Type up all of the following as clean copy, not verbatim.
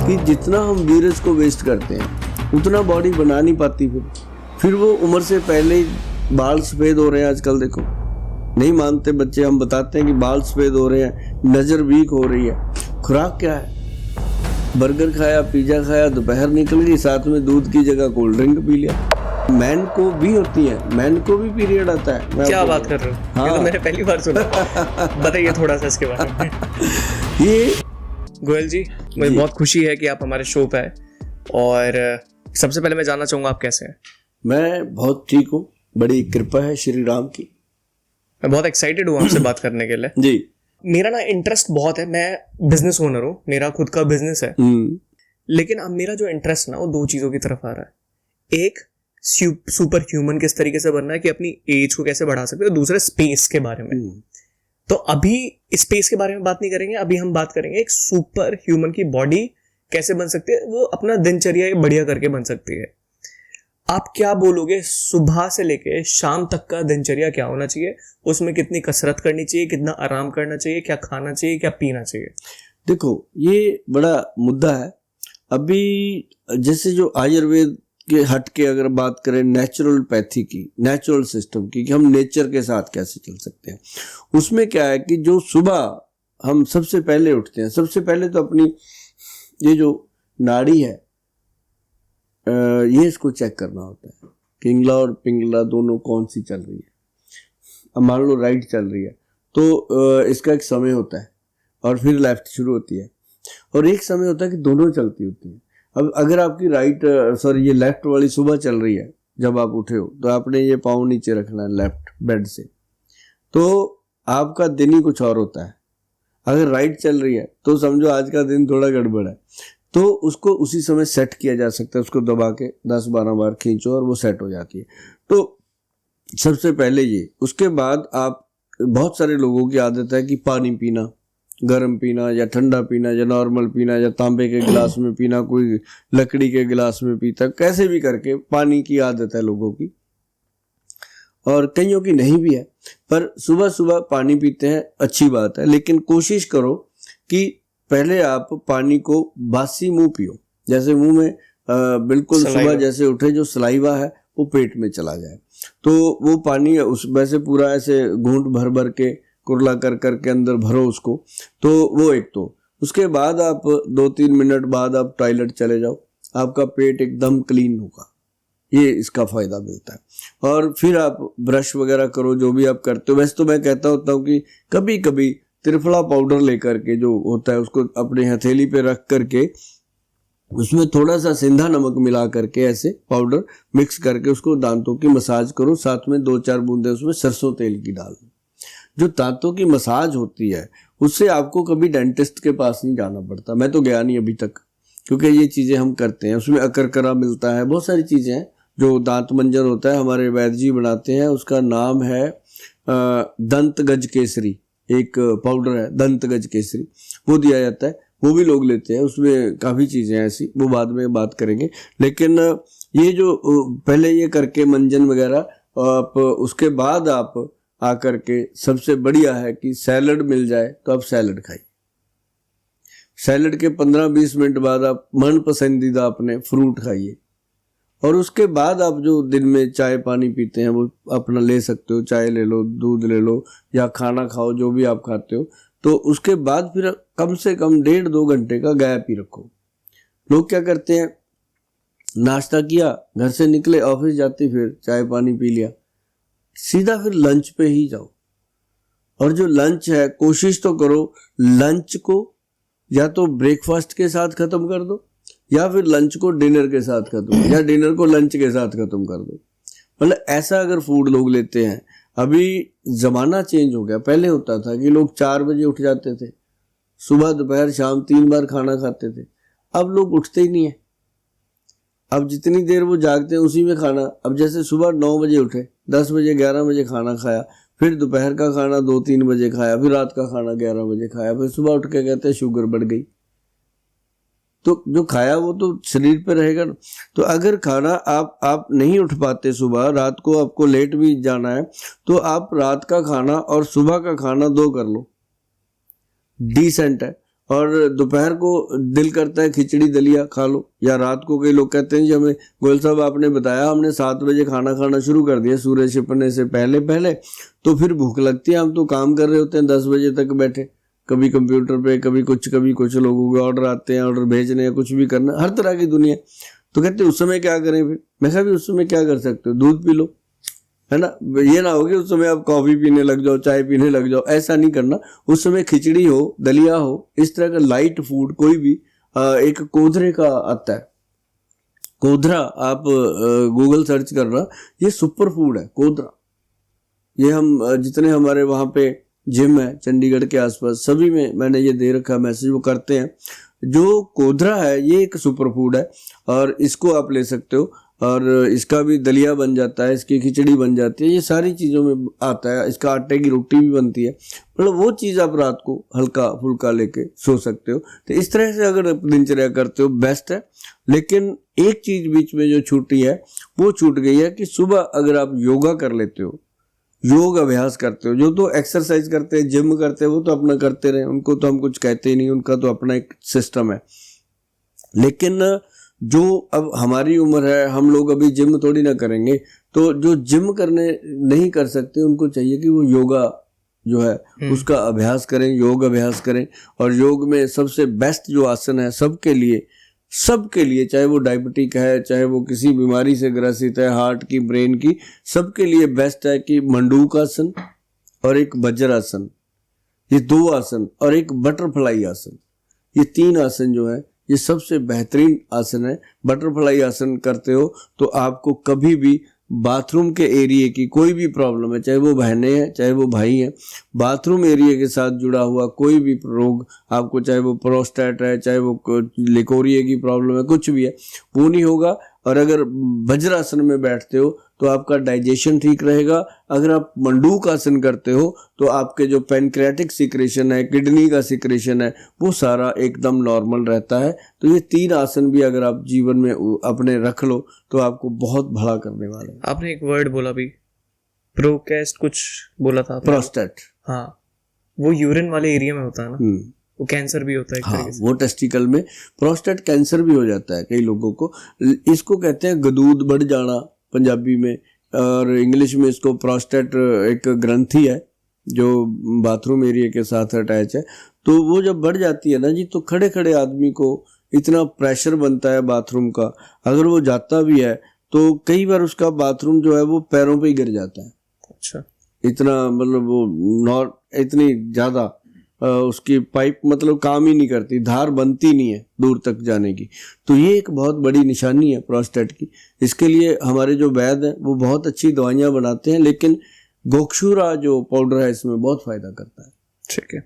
कि जितना हम वीरज को वेस्ट करते हैं उतना बॉडी बना नहीं पाती। फिर वो उम्र से पहले ही बाल सफ़ेद हो रहे हैं। आजकल देखो, नहीं मानते बच्चे, हम बताते हैं कि बाल सफ़ेद हो रहे हैं, नज़र वीक हो रही है। खुराक क्या है? बर्गर खाया, पिज़्ज़ा खाया, दोपहर निकल गई, साथ में दूध की जगह कोल्ड ड्रिंक पी लिया। मैन को भी होती है, मैन को भी पीरियड आता है। क्या बात कर रहे हो? हाँ। ये तो मैंने पहली बार सुना। बताइए थोड़ा सा इसके बारे में। ये गोयल जी, मुझे बहुत खुशी है कि आप हमारे शो पे आए, और सबसे पहले मैं जानना चाहूँगा आप कैसे हैं? मैं बहुत ठीक हूँ, बड़ी कृपा है श्री राम की। मैं बहुत एक्साइटेड हूँ आपसे बात करने के लिए जी। मेरा ना इंटरेस्ट बहुत है, मैं बिजनेस ओनर हूँ, मेरा खुद का बिजनेस है। लेकिन अब मेरा जो इंटरेस्ट ना वो दो चीज़ों की तरफ आ रहा है। एक, सुपर ह्यूमन किस तरीके से बनना है कि अपनी एज को कैसे बढ़ा सकते हो, दूसरा स्पेस के बारे में। तो अभी स्पेस के बारे में बात नहीं करेंगे, अभी हम बात करेंगे एक सुपर ह्यूमन की बॉडी कैसे बन सकती है, वो अपना दिनचर्या बढ़िया करके बन सकती है। आप क्या बोलोगे, सुबह से लेके शाम तक का दिनचर्या क्या होना चाहिए? उसमें कितनी कसरत करनी चाहिए, कितना आराम करना चाहिए, क्या खाना चाहिए, क्या पीना चाहिए? देखो, ये बड़ा मुद्दा है। अभी जैसे जो आयुर्वेद के हट के अगर बात करें नेचुरल पैथी की, नेचुरल सिस्टम की, कि हम नेचर के साथ कैसे चल सकते हैं, उसमें क्या है कि जो सुबह हम सबसे पहले उठते हैं, सबसे पहले तो अपनी ये जो नाड़ी है ये इसको चेक करना होता है, किंगला और पिंगला दोनों कौन सी चल रही है। अब मान लो राइट चल रही है तो इसका एक समय होता है, और फिर लेफ्ट शुरू होती है, और एक समय होता है कि दोनों चलती होती हैं। अब अगर आपकी ये लेफ्ट वाली सुबह चल रही है, जब आप उठे हो तो आपने ये पाँव नीचे रखना है लेफ्ट बेड से, तो आपका दिन ही कुछ और होता है। अगर राइट चल रही है तो समझो आज का दिन थोड़ा गड़बड़ है, तो उसको उसी समय सेट किया जा सकता है। उसको दबा के 10-12 बार खींचो और वो सेट हो जाती है। तो सबसे पहले ये, उसके बाद आप, बहुत सारे लोगों की आदत है कि पानी पीना, गर्म पीना या ठंडा पीना या नॉर्मल पीना या तांबे के गिलास में पीना, कोई लकड़ी के गिलास में पीता, कैसे भी करके पानी की आदत है लोगों की, और कईयों की नहीं भी है। पर सुबह सुबह पानी पीते हैं, अच्छी बात है, लेकिन कोशिश करो कि पहले आप पानी को बासी मुंह पियो। जैसे मुंह में बिल्कुल सुबह जैसे उठे जो सलाइवा है वो पेट में चला जाए, तो वो पानी उस वैसे पूरा ऐसे घूंट भर भर के कुरला कर कर के अंदर भरो उसको। तो वो एक, तो उसके बाद आप 2-3 मिनट बाद आप टॉयलेट चले जाओ, आपका पेट एकदम क्लीन होगा, ये इसका फायदा मिलता है। और फिर आप ब्रश वगैरह करो, जो भी आप करते हो। वैसे तो मैं कहता होता हूँ कि कभी कभी त्रिफला पाउडर लेकर के जो होता है उसको अपने हथेली पे रख करके उसमें थोड़ा सा सिंधा नमक मिला करके ऐसे पाउडर मिक्स करके उसको दांतों की मसाज करो, साथ में 2-4 बूंदे उसमें सरसों तेल की डाल। जो दांतों की मसाज होती है उससे आपको कभी डेंटिस्ट के पास नहीं जाना पड़ता। मैं तो गया नहीं अभी तक, क्योंकि ये चीज़ें हम करते हैं। उसमें अकरकरा मिलता है, बहुत सारी चीज़ें हैं। जो दांत मंजन होता है हमारे वैद्य जी बनाते हैं, उसका नाम है दंत गज केसरी, एक पाउडर है दंत गज केसरी, वो दिया जाता है, वो भी लोग लेते हैं। उसमें काफ़ी चीज़ें हैं ऐसी, वो बाद में बात करेंगे। लेकिन ये जो पहले ये करके मंजन वगैरह, आप उसके बाद आप आकर के, सबसे बढ़िया है कि सैलड मिल जाए तो आप सैलड खाइए। सैलड के 15-20 मिनट बाद आप मन पसंदीदा अपने फ्रूट खाइए, और उसके बाद आप जो दिन में चाय पानी पीते हैं वो अपना ले सकते हो, चाय ले लो, दूध ले लो, या खाना खाओ, जो भी आप खाते हो। तो उसके बाद फिर कम से कम 1.5-2 घंटे का गैप ही रखो। लोग क्या करते हैं, नाश्ता किया, घर से निकले, ऑफिस जाते, फिर चाय पानी पी लिया, सीधा फिर लंच पे ही जाओ। और जो लंच है, कोशिश तो करो लंच को या तो ब्रेकफास्ट के साथ खत्म कर दो, या फिर लंच को डिनर के साथ खत्म, या डिनर को लंच के साथ खत्म कर दो। मतलब ऐसा अगर फूड लोग लेते हैं। अभी ज़माना चेंज हो गया। पहले होता था कि लोग 4 बजे उठ जाते थे, सुबह दोपहर शाम 3 बार खाना खाते थे। अब लोग उठते ही नहीं है। अब जितनी देर वो जागते हैं उसी में खाना। अब जैसे सुबह 9 बजे उठे, 10 बजे 11 बजे खाना खाया, फिर दोपहर का खाना 2-3 बजे खाया, फिर रात का खाना 11 बजे खाया, फिर सुबह उठ के कहते हैं शुगर बढ़ गई। तो जो खाया वो तो शरीर पे रहेगा ना। तो अगर खाना आप नहीं उठ पाते सुबह, रात को आपको लेट भी जाना है, तो आप रात का खाना और सुबह का खाना 2 कर लो, डिसेंट है। और दोपहर को दिल करता है खिचड़ी दलिया खा लो, या रात को कई लोग कहते हैं जी हमें, गोयल साहब आपने बताया हमने 7 बजे खाना खाना शुरू कर दिया सूरज छिपने से पहले पहले, तो फिर भूख लगती है, हम तो काम कर रहे होते हैं 10 बजे तक बैठे, कभी कंप्यूटर पे, कभी कुछ लोगों के ऑर्डर आते हैं, ऑर्डर भेजने हैं, कुछ भी करना, हर तरह की दुनिया। तो कहते हैं उस समय क्या करें, फिर मैं कहा भी उस समय क्या कर सकते हो, दूध पी लो, है ना। ये ना हो कि उस समय आप कॉफी पीने लग जाओ, चाय पीने लग जाओ, ऐसा नहीं करना। उस समय खिचड़ी हो, दलिया हो, इस तरह का लाइट फूड कोई भी। एक कोधरे का आता है, कोधरा, आप गूगल सर्च करना, ये सुपर फूड है कोधरा। ये हम जितने हमारे वहाँ पे जिम है चंडीगढ़ के आसपास सभी में मैंने ये दे रखा मैसेज, वो करते हैं। जो कोधरा है ये एक सुपर फूड है और इसको आप ले सकते हो, और इसका भी दलिया बन जाता है, इसकी खिचड़ी बन जाती है, ये सारी चीज़ों में आता है। इसका आटे की रोटी भी बनती है, मतलब वो चीज़ आप रात को हल्का फुल्का लेके सो सकते हो। तो इस तरह से अगर दिनचर्या करते हो बेस्ट है। लेकिन एक चीज़ बीच में जो छूटी है वो छूट गई है कि सुबह अगर आप योगा कर लेते हो, योग अभ्यास करते हो, जो तो एक्सरसाइज करते हैं, जिम करते हैं, वो तो अपना करते रहे, उनको तो हम कुछ कहते ही नहीं, उनका तो अपना एक सिस्टम है। लेकिन जो अब हमारी उम्र है, हम लोग अभी जिम थोड़ी ना करेंगे, तो जो जिम करने नहीं कर सकते उनको चाहिए कि वो योगा जो है उसका अभ्यास करें, योग अभ्यास करें। और योग में सबसे बेस्ट जो आसन है सबके लिए, चाहे वो डायबिटिक है, चाहे वो किसी बीमारी से ग्रसित है, हार्ट की, ब्रेन की, सबके लिए बेस्ट है कि मंडूक आसन और एक वज्रासन, ये 2 आसन, और एक बटरफ्लाई आसन, ये 3 आसन जो है ये सबसे बेहतरीन आसन है। बटरफ्लाई आसन करते हो तो आपको कभी भी बाथरूम के एरिया की कोई भी प्रॉब्लम है, चाहे वो बहनें हैं चाहे वो भाई हैं, बाथरूम एरिया के साथ जुड़ा हुआ कोई भी रोग आपको, चाहे वो प्रोस्टेट है, चाहे वो लिकोरिया की प्रॉब्लम है, कुछ भी है, वो नहीं होगा। और अगर वज्रासन में बैठते हो तो आपका डाइजेशन ठीक रहेगा। अगर आप मंडूक आसन करते हो तो आपके जो पैनक्रियाटिक सिक्रेशन है, किडनी का सिक्रेशन है, वो सारा एकदम नॉर्मल रहता है। तो ये 3 आसन भी अगर आप जीवन में अपने रख लो तो आपको बहुत भला करने वाले हैं। आपने एक वर्ड बोला भी, प्रोकेस्ट कुछ बोला था आपने? प्रोस्टेट, हाँ, वो यूरिन वाले एरिया में होता है ना, वो कैंसर भी होता है एक तरीके से। वो टेस्टिकल में प्रोस्टेट कैंसर भी हो जाता है कई लोगों को। इसको कहते हैं गदूद बढ़ जाना पंजाबी में, और इंग्लिश में इसको प्रोस्टेट एक ग्रंथि है जो बाथरूम एरिया के साथ अटैच है। तो वो जब बढ़ जाती है ना जी, तो खड़े खड़े आदमी को इतना प्रेशर बनता है बाथरूम का, अगर वो जाता भी है तो कई बार उसका बाथरूम जो है वो पैरों पे ही गिर जाता है। अच्छा, इतना मतलब वो इतनी ज़्यादा उसकी पाइप मतलब काम ही नहीं करती, धार बनती नहीं है दूर तक जाने की। तो ये एक बहुत बड़ी निशानी है प्रोस्टेट की। इसके लिए हमारे जो वैद्य हैं वो बहुत अच्छी दवाइयाँ बनाते हैं, लेकिन गोक्षूरा जो पाउडर है इसमें बहुत फायदा करता है। ठीक है,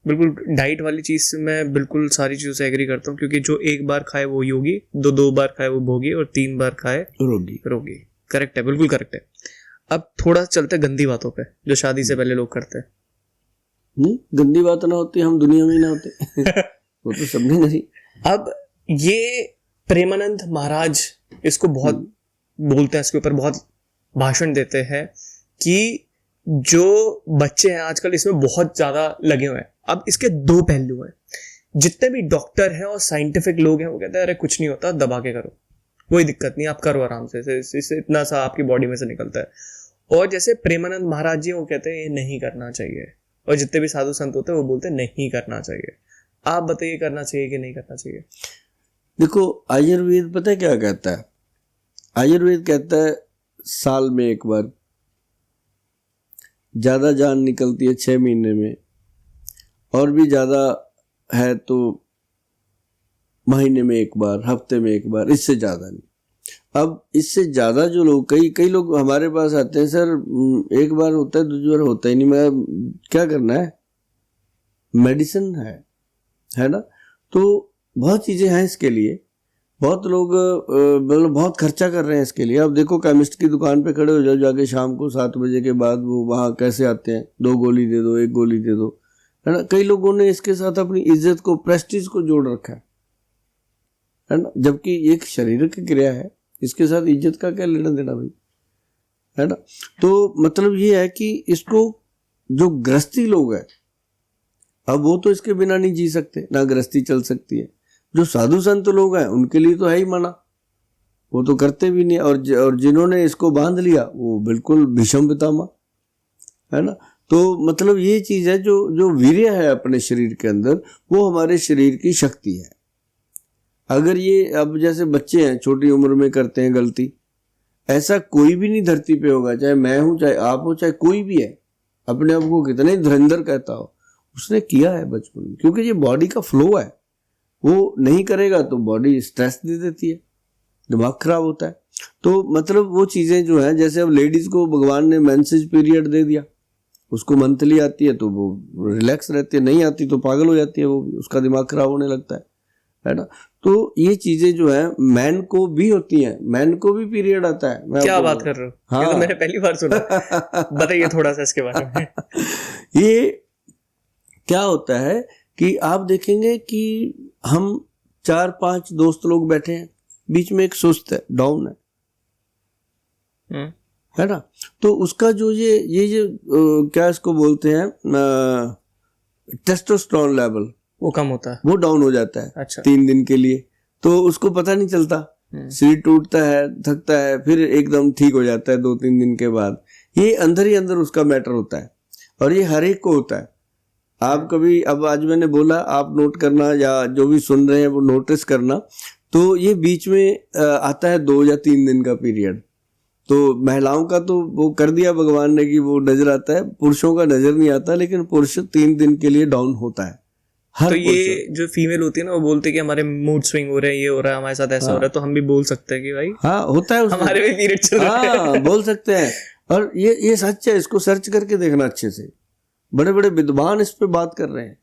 बिल्कुल। डाइट वाली चीज़ से मैं बिल्कुल सारी चीज़ों से एग्री करता हूँ, क्योंकि जो एक बार खाए वो योगी, 2 बार खाए वो भोगी, और 3 बार खाए रोगी। करेक्ट है, बिल्कुल करेक्ट है। अब थोड़ा चलते गंदी बातों पे जो शादी से पहले लोग करते हैं। गंदी बात ना होती हम दुनिया में ही ना होते वो तो सबने नहीं। अब ये प्रेमानंद महाराज इसको बहुत बोलते हैं, इसके ऊपर बहुत भाषण देते हैं कि जो बच्चे हैं आजकल इसमें बहुत ज्यादा लगे हुए हैं। अब इसके 2 पहलू हैं। जितने भी डॉक्टर हैं और साइंटिफिक लोग हैं वो कहते हैं अरे कुछ नहीं होता, दबा के करो, कोई दिक्कत नहीं, आप करो आराम से, इससे इतना सा आपकी बॉडी में से निकलता है। और जैसे प्रेमानंद महाराज जी वो कहते हैं ये नहीं करना चाहिए, और जितने भी साधु संत होते हैं वो बोलते हैं नहीं करना चाहिए। आप बताइए करना चाहिए कि नहीं करना चाहिए? देखो आयुर्वेद पता है क्या कहता है? आयुर्वेद कहता है साल में एक बार, ज़्यादा जान निकलती है 6 महीने में, और भी ज़्यादा है तो महीने में एक बार, हफ्ते में एक बार, इससे ज़्यादा नहीं। अब इससे ज़्यादा जो लोग कई लोग हमारे पास आते हैं, सर एक बार होता है, दूसरी बार होता ही नहीं, मैं क्या करना है, मेडिसिन है ना। तो बहुत चीज़ें हैं इसके लिए, बहुत लोग मतलब बहुत खर्चा कर रहे हैं इसके लिए। अब देखो केमिस्ट की दुकान पे खड़े हो जाओ जाके शाम को 7 बजे के बाद, वो वहाँ कैसे आते हैं, 2 गोली दे दो, 1 गोली दे दो, है ना। कई लोगों ने इसके साथ अपनी इज्जत को, प्रेस्टीज को जोड़ रखा है ना, जबकि एक शरीर की क्रिया है, इसके साथ इज्जत का क्या लेना देना भाई, है ना। तो मतलब ये है कि इसको जो गृहस्थी लोग हैं अब वो तो इसके बिना नहीं जी सकते, ना गृहस्थी चल सकती है। जो साधु संत लोग हैं उनके लिए तो है ही मना, वो तो करते भी नहीं। और जिन्होंने इसको बांध लिया वो बिल्कुल भीषम पितामह, है ना। तो मतलब ये चीज है, जो वीर्य है अपने शरीर के अंदर, वो हमारे शरीर की शक्ति है। अगर ये अब जैसे बच्चे हैं छोटी उम्र में करते हैं गलती, ऐसा कोई भी नहीं धरती पे होगा, चाहे मैं हूं, चाहे आप हो, चाहे कोई भी है, अपने आप को कितने धुरंधर कहता हो, उसने किया है बचपन में, क्योंकि ये बॉडी का फ्लो है। वो नहीं करेगा तो बॉडी स्ट्रेस दे देती है, दिमाग खराब होता है। तो मतलब वो चीजें जो है, जैसे अब लेडीज को भगवान ने मेंसेज पीरियड दे दिया, उसको मंथली आती है तो वो रिलैक्स रहती है, नहीं आती तो पागल हो जाती है, वो भी उसका दिमाग खराब होने लगता है ना। तो ये चीजें जो है मैन को भी होती हैं, मैन को भी पीरियड आता है। मैं क्या बात कर रहे हो? हाँ। ये तो मैंने पहली बार सुना। बताइए थोड़ा सा इसके बारे में। ये क्या होता है कि आप देखेंगे कि हम 4-5 दोस्त लोग बैठे हैं, बीच में एक सुस्त है, डाउन है ना। तो उसका जो ये क्या इसको बोलते हैं, टेस्टोस्टेरोन लेवल, वो कम होता है, वो डाउन हो जाता है। अच्छा। 3 दिन के लिए, तो उसको पता नहीं चलता, शरीर टूटता है, थकता है, फिर एकदम ठीक हो जाता है 2-3 दिन के बाद। ये अंदर ही अंदर उसका मैटर होता है, और ये हर एक को होता है। आप कभी, अब आज मैंने बोला, आप नोट करना, या जो भी सुन रहे हैं वो नोटिस करना, तो ये बीच में आता है 2 या 3 दिन का पीरियड। तो महिलाओं का तो वो कर दिया भगवान ने कि वो नजर आता है, पुरुषों का नजर नहीं आता, लेकिन पुरुष 3 दिन के लिए डाउन होता है। तो ये जो फीमेल होती है ना, वो बोलते हैं कि हमारे मूड स्विंग हो रहे हैं, ये हो रहा है हमारे साथ, ऐसा हो रहा है, तो हम भी बोल सकते हैं कि भाई हाँ होता है, हमारे भी पीरियड चल रहा है। हाँ बोल सकते हैं। और ये सच है, इसको सर्च करके देखना अच्छे से, बड़े बड़े विद्वान इस पे बात कर रहे हैं।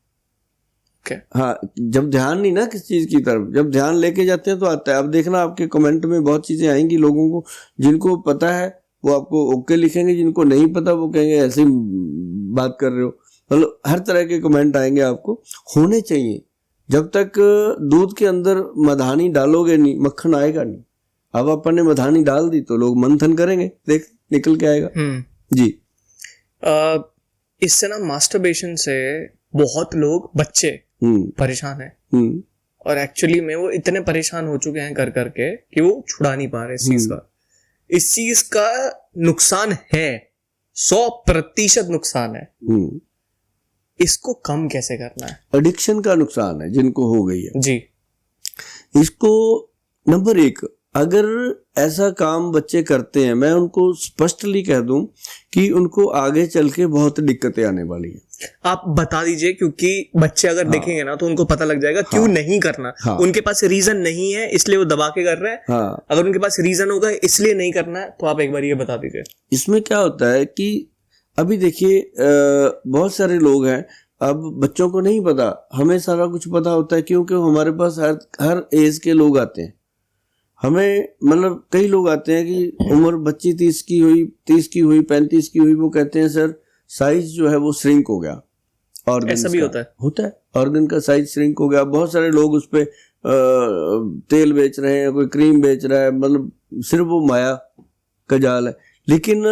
हाँ, जब ध्यान नहीं ना किस चीज की तरफ, जब ध्यान लेके जाते हैं तो आता है। अब देखना आपके कमेंट में बहुत चीजें आएंगी, लोगों को जिनको पता है वो आपको ओके लिखेंगे, जिनको नहीं पता वो कहेंगे ऐसे ही बात कर रहे हो। मतलब हर तरह के कमेंट आएंगे, आपको होने चाहिए। जब तक दूध के अंदर मधानी डालोगे नहीं, मक्खन आएगा नहीं। अब अपन ने मधानी डाल दी तो लोग मंथन करेंगे, देख निकल के आएगा। जी। इससे ना मास्टरबेशन से बहुत लोग, बच्चे परेशान हैं, और एक्चुअली में वो इतने परेशान हो चुके हैं कर करके कि वो छुड़ा नहीं पा रहे इस चीज का। इस चीज का नुकसान है, 100% नुकसान है। इसको कम कैसे करना है? एडिक्शन का नुकसान है जिनको हो गई है जी। इसको नंबर 1, अगर ऐसा काम बच्चे करते हैं, मैं उनको स्पष्टली कह दूं कि उनको आगे चल के बहुत दिक्कतें आने वाली हैं। आप बता दीजिए, क्योंकि बच्चे अगर देखेंगे ना तो उनको पता लग जाएगा क्यों नहीं करना। उनके पास रीजन नहीं है इसलिए वो दबा के कर रहे हैं। अगर उनके पास रीजन होगा इसलिए नहीं करना है, तो आप एक बार ये बता दीजिए। इसमें क्या होता है कि अभी देखिए बहुत सारे लोग हैं, अब बच्चों को नहीं पता, हमें सारा कुछ पता होता है, क्योंकि हमारे पास हर एज के लोग आते हैं। हमें मतलब कई लोग आते हैं कि उम्र बच्ची 30 की हुई, 35 की हुई, वो कहते हैं सर साइज जो है वो श्रिंक हो गया। ऑर्गन ऐसा भी होता है ऑर्गन का साइज श्रिंक हो गया। बहुत सारे लोग उस पे तेल बेच रहे हैं, कोई क्रीम बेच रहा है, मतलब सिर्फ वो माया का जाल है। लेकिन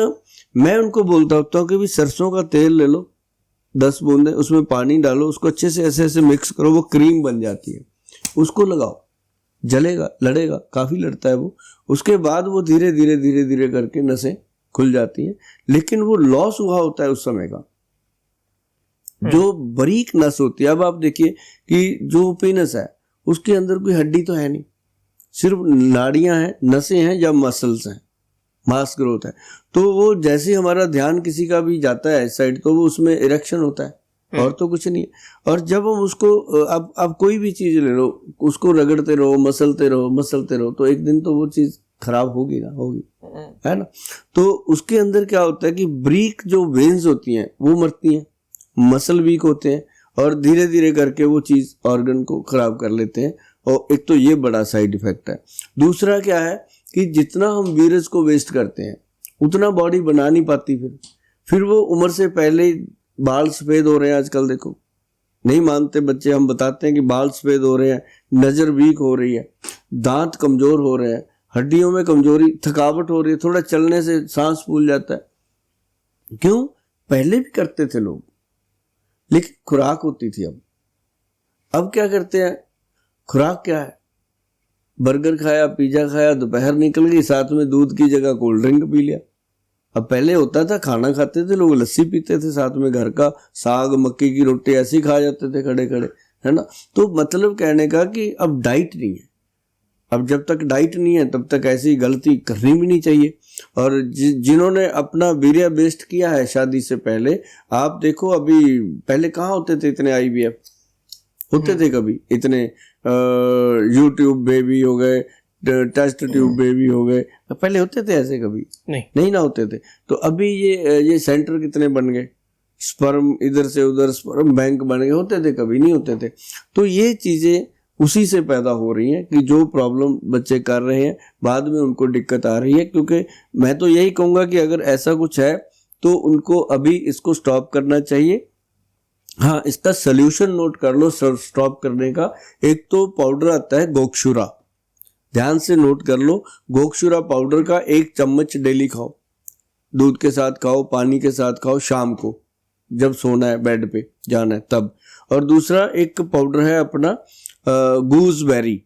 मैं उनको बोलता होता हूँ कि भी सरसों का तेल ले लो, 10 बूंदे, उसमें पानी डालो, उसको अच्छे से ऐसे मिक्स करो, वो क्रीम बन जाती है, उसको लगाओ, जलेगा, लड़ेगा, काफी लड़ता है वो। उसके बाद वो धीरे धीरे करके नसें खुल जाती हैं, लेकिन वो लॉस हुआ होता है उस समय का, जो बारीक नस होती है। अब आप देखिए कि जो पेनिस है उसके अंदर कोई हड्डी तो है नहीं, सिर्फ नाड़ियां हैं, नसें हैं या मसल्स हैं, मास ग्रोथ है। तो वो जैसे हमारा ध्यान किसी का भी जाता है इस साइड, तो वो उसमें इरेक्शन होता है, और तो कुछ नहीं है। और जब हम उसको अब कोई भी चीज ले लो, उसको रगड़ते रहो, मसलते रहो, तो एक दिन तो वो चीज खराब होगी, है ना। तो उसके अंदर क्या होता है कि ब्रीक जो वेन्स होती हैं वो मरती हैं, मसल वीक होते हैं, और धीरे धीरे करके वो चीज ऑर्गन को खराब कर लेते हैं। और एक तो ये बड़ा साइड इफेक्ट है। दूसरा क्या है कि जितना हम वीरस को वेस्ट करते हैं उतना बॉडी बना नहीं पाती। फिर वो उम्र से पहले बाल सफेद हो रहे हैं आजकल, देखो नहीं मानते बच्चे, हम बताते हैं कि बाल सफेद हो रहे हैं, नजर वीक हो रही है, दांत कमजोर हो रहे हैं, हड्डियों में कमजोरी, थकावट हो रही है, थोड़ा चलने से सांस फूल जाता है। क्यों? पहले भी करते थे लोग, लेकिन खुराक होती थी। अब क्या करते हैं, खुराक क्या है, बर्गर खाया, पिज्जा खाया, दोपहर निकल गई, साथ में दूध की जगह कोल्ड ड्रिंक पी लिया। अब पहले होता था, खाना खाते थे लोग, लस्सी पीते थे, साथ में घर का साग मक्की की रोटी ऐसे ही खा जाते थे खड़े खड़े, है ना। तो मतलब कहने का कि अब डाइट नहीं है। अब जब तक डाइट नहीं है तब तक ऐसी गलती करनी भी नहीं चाहिए। और जिन्होंने अपना वीर्य वेस्ट किया है शादी से पहले, आप देखो अभी पहले कहाँ होते थे इतने IVF होते थे कभी, इतने यूट्यूब बेबी हो गए, टेस्ट ट्यूब बेबी हो गए, पहले होते थे ऐसे कभी नहीं ना होते थे। तो अभी ये सेंटर कितने बन गए, स्पर्म इधर से उधर स्पर्म बैंक बन गए, होते थे कभी नहीं होते थे। तो ये चीजें उसी से पैदा हो रही हैं कि जो प्रॉब्लम बच्चे कर रहे हैं बाद में उनको दिक्कत आ रही है। क्योंकि मैं तो यही कहूँगा कि अगर ऐसा कुछ है तो उनको अभी इसको स्टॉप करना चाहिए। हाँ, इसका सल्यूशन नोट कर लो स्टॉप करने का। एक तो पाउडर आता है गोक्षुरा, ध्यान से नोट कर लो, गोक्षुरा पाउडर का 1 चम्मच डेली खाओ, दूध के साथ खाओ, पानी के साथ खाओ, शाम को जब सोना है बेड पे जाना है तब। और दूसरा एक पाउडर है अपना गूसबेरी,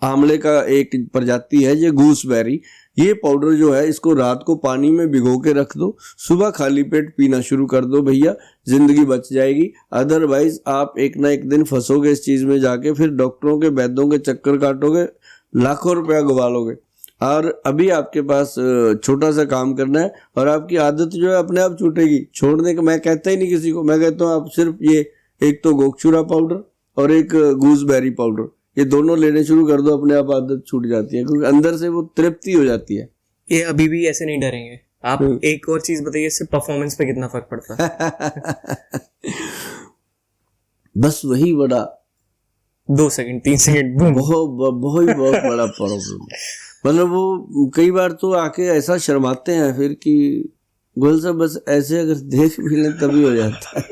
आंवले का एक प्रजाति है ये गूसबेरी। ये पाउडर जो है इसको रात को पानी में भिगो के रख दो, सुबह खाली पेट पीना शुरू कर दो भैया, जिंदगी बच जाएगी। अदरवाइज आप एक ना एक दिन फंसोगे इस चीज में जाके, फिर डॉक्टरों के वैद्यों के चक्कर काटोगे, लाखों रुपया गवा लोगे। और अभी आपके पास छोटा सा काम करना है और आपकी आदत जो है अपने आप छूटेगी। छोड़ने का मैं कहता ही नहीं किसी को, मैं कहता हूँ आप सिर्फ ये एक तो गोक्षुरा पाउडर और एक गूसबेरी पाउडर, ये दोनों लेने शुरू कर दो, अपने आप आदत छूट जाती है, क्योंकि अंदर से वो तृप्ति हो जाती है। ये अभी भी ऐसे नहीं डरेंगे आप। एक और चीज बताइए, इससे परफॉर्मेंस पे कितना फर्क पड़ता है? बस वही बड़ा 2 सेकंड 3 सेकंड बहुत बड़ा प्रॉब्लम। मतलब वो कई बार तो आके ऐसा शर्माते हैं फिर कि गोल साहब बस ऐसे अगर देख भी लें तभी हो जाता है।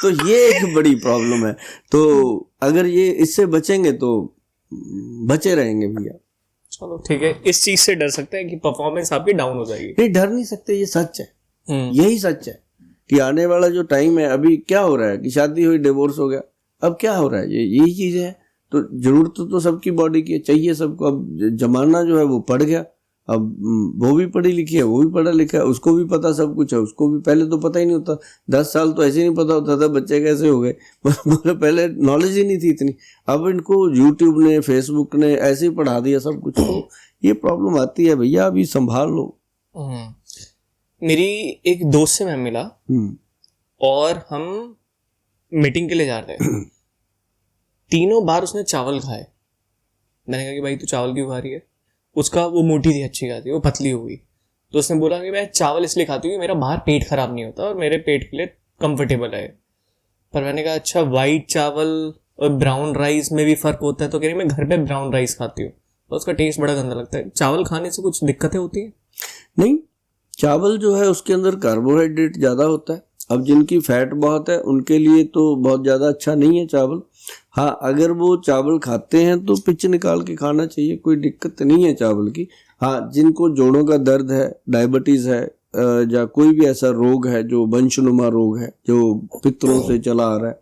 तो ये एक बड़ी प्रॉब्लम है। तो अगर ये इससे बचेंगे तो बचे रहेंगे भैया। चलो ठीक है, इस चीज से डर सकते हैं कि परफॉर्मेंस आपकी डाउन हो जाएगी? नहीं, डर नहीं सकते, ये सच है। यही सच है कि आने वाला जो टाइम है, अभी क्या हो रहा है कि शादी हुई डिवोर्स हो गया, अब क्या हो रहा है, यही चीज है। तो जरूरत तो सबकी बॉडी की चाहिए सबको। अब जमाना जो है वो पढ़ गया, अब वो भी पढ़ी लिखी है, वो भी पढ़ा लिखा है, उसको भी पता सब कुछ है, उसको भी पहले तो पता ही नहीं होता। 10 साल तो ऐसे नहीं पता होता था बच्चे कैसे हो गए, मतलब पहले नॉलेज ही नहीं थी इतनी। अब इनको यूट्यूब ने फेसबुक ने ऐसे ही पढ़ा दिया सब कुछ। तो ये प्रॉब्लम आती है भैया, अभी संभाल लो। मेरी एक दोस्त से मैं मिला और हम मीटिंग के लिए जा रहे थे। 3 बार उसने चावल खाए। मैंने कहा कि भाई तू चावल क्यों खा रही है? उसका वो मोटी थी, अच्छी खाती, वो पतली हो गई। तो उसने बोला कि मैं चावल इसलिए खाती हूँ कि मेरा बाहर पेट खराब नहीं होता और मेरे पेट के लिए कंफर्टेबल है। पर मैंने कहा अच्छा, वाइट चावल और ब्राउन राइस में भी फर्क होता है? तो कह रही मैं घर पे ब्राउन राइस खाती हूँ तो उसका टेस्ट बड़ा गंदा लगता है। चावल खाने से कुछ दिक्कतें होती हैं? नहीं, चावल जो है उसके अंदर कार्बोहाइड्रेट ज़्यादा होता है। अब जिनकी फैट बहुत है उनके लिए तो बहुत ज़्यादा अच्छा नहीं है चावल। हाँ, अगर वो चावल खाते हैं तो पिच निकाल के खाना चाहिए, कोई दिक्कत नहीं है चावल की। हाँ, जिनको जोड़ों का दर्द है, डायबिटीज़ है, या कोई भी ऐसा रोग है जो वंशनुमा रोग है जो पितरों से चला आ रहा है,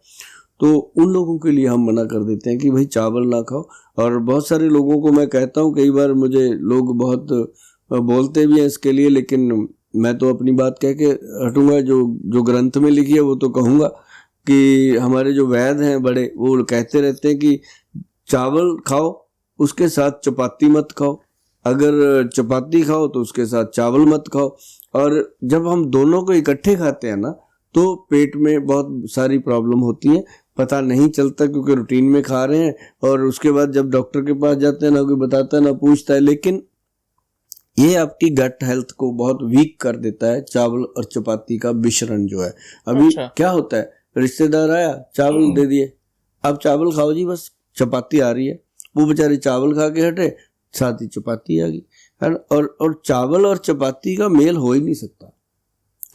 तो उन लोगों के लिए हम मना कर देते हैं कि भाई चावल ना खाओ। और बहुत सारे लोगों को मैं कहता हूँ, कई बार मुझे लोग बहुत बोलते भी हैं इसके लिए, लेकिन मैं तो अपनी बात कह के हटूंगा। जो ग्रंथ में लिखी है वो तो कहूँगा कि हमारे जो वैद्य हैं बड़े, वो कहते रहते हैं कि चावल खाओ, उसके साथ चपाती मत खाओ, अगर चपाती खाओ तो उसके साथ चावल मत खाओ। और जब हम दोनों को इकट्ठे खाते हैं ना तो पेट में बहुत सारी प्रॉब्लम होती है, पता नहीं चलता क्योंकि रूटीन में खा रहे हैं। और उसके बाद जब डॉक्टर के पास जाते हैं ना कोई बताता है ना पूछता है, लेकिन ये आपकी गट हेल्थ को बहुत वीक कर देता है चावल और चपाती का मिश्रण जो है। अभी क्या होता है, रिश्तेदार आया चावल दे दिए, अब चावल खाओ जी, बस चपाती आ रही है, वो बेचारे चावल खा के हटे, साथ ही चपाती आ गई, है ना। और चावल और चपाती का मेल हो ही नहीं सकता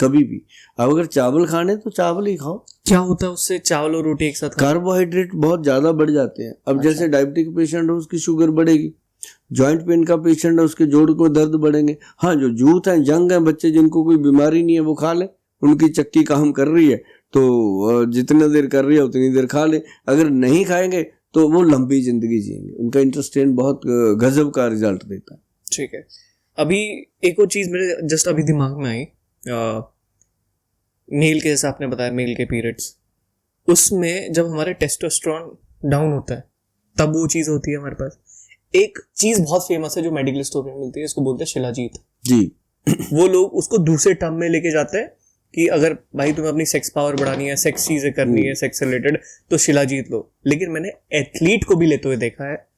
कभी भी। अब अगर चावल खाने तो चावल ही खाओ। क्या होता है उससे, चावल और रोटी एक साथ? कार्बोहाइड्रेट बहुत ज्यादा बढ़ जाते हैं। अब जैसे डायबिटिक पेशेंट है उसकी शुगर बढ़ेगी, जॉइंट पेन का पेशेंट है उसके जोड़ को दर्द बढ़ेंगे। हाँ, जो यूथ है, यंग है, बच्चे जिनको कोई बीमारी नहीं है वो खा ले, उनकी चक्की काम कर रही है, तो जितना देर कर रही है उतनी देर खा ले, अगर नहीं खाएंगे तो वो लंबी जिंदगी जिएंगे। उनका इंटेस्टाइन बहुत गजब का रिजल्ट देता है। ठीक है, अभी एक और चीज़ मेरे जस्ट अभी दिमाग में आई, मेल के जैसा आपने बताया, मेल के पीरियड्स, उसमें जब हमारे टेस्टोस्टेरोन डाउन होता है तब वो चीज़ होती है हमारे पास। एक चीज़ बहुत फेमस है जो मेडिकल स्टोर में मिलती है, इसको बोलते हैं शिलाजीत जी। वो लोग उसको दूसरे टर्म में लेके जाते हैं कि अगर भाई तुम्हें अपनी सेक्स पावर बढ़ानी है, सेक्स चीजें करनी है, सेक्स से रिलेटेड, तो शिलाजीत लो। लेकिन मैंने एथलीट को भी लेते हुए देखा है।